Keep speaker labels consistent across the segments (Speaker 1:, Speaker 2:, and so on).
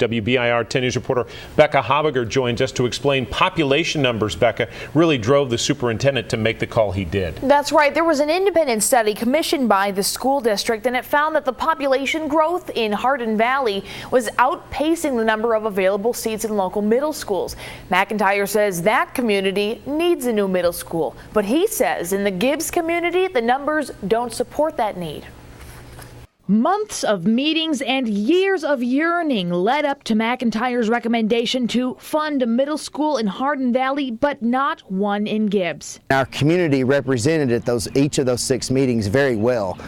Speaker 1: WBIR 10 News reporter Becca Habegger joins us to explain population numbers, Becca, really drove the superintendent to make the call he did.
Speaker 2: That's right. There was an independent study commissioned by the school district, and it found that the population growth in Hardin Valley was outpacing the number of available seats in local middle schools. McIntyre says that community needs a new middle school, but he says in the Gibbs community, the numbers don't support that need.
Speaker 3: Months of meetings and years of yearning led up to McIntyre's recommendation to fund a middle school in Hardin Valley, but not one in Gibbs.
Speaker 4: Our community represented at each of those 6 meetings very well.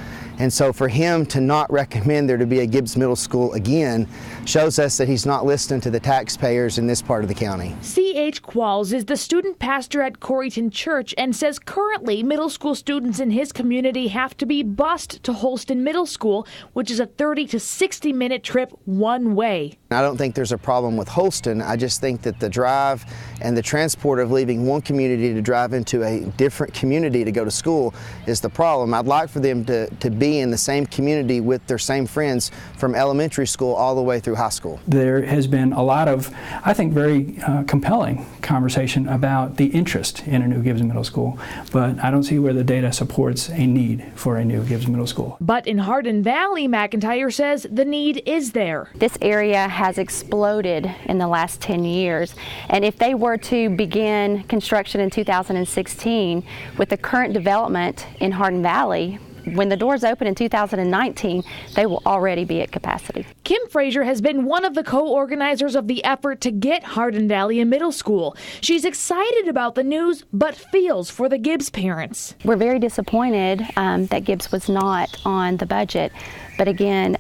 Speaker 4: And so for him to not recommend there to be a Gibbs Middle School again shows us that he's not listening to the taxpayers in this part of the county.
Speaker 3: C.H. Qualls is the student pastor at Coreyton Church and says currently middle school students in his community have to be bused to Holston Middle School, which is a 30 to 60 minute trip one way.
Speaker 4: I don't think there's a problem with Holston. I just think that the drive and the transport of leaving one community to drive into a different community to go to school is the problem. I'd like for them to be in the same community with their same friends from elementary school all the way through high school.
Speaker 5: There has been a lot of, I think, very compelling conversation about the interest in a new Gibbs Middle School, but I don't see where the data supports a need for a new Gibbs Middle School.
Speaker 3: But in Hardin Valley, McIntyre says the need is there.
Speaker 6: This area has exploded in the last 10 years, and if they were to begin construction in 2016 with the current development in Hardin Valley, when the doors open in 2019, they will already be at capacity.
Speaker 3: Kim Frazier has been one of the co-organizers of the effort to get Hardin Valley a middle school. She's excited about the news, but feels for the Gibbs parents.
Speaker 6: We're very disappointed that Gibbs was not on the budget. But again,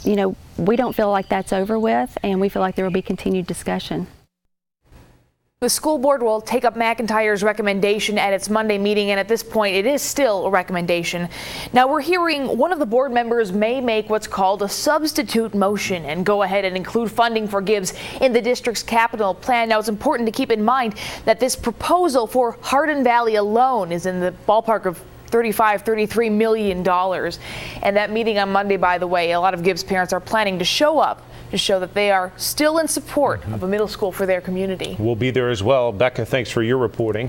Speaker 6: you know, we don't feel like that's over with, and we feel like there will be continued discussion.
Speaker 2: The school board will take up McIntyre's recommendation at its Monday meeting, and at this point it is still a recommendation. Now we're hearing one of the board members may make what's called a substitute motion and go ahead and include funding for Gibbs in the district's capital plan. Now it's important to keep in mind that this proposal for Hardin Valley alone is in the ballpark of $33 million. And that meeting on Monday, by the way, a lot of Gibbs parents are planning to show up to show that they are still in support of a middle school for their community.
Speaker 1: We'll be there as well. Becca, thanks for your reporting.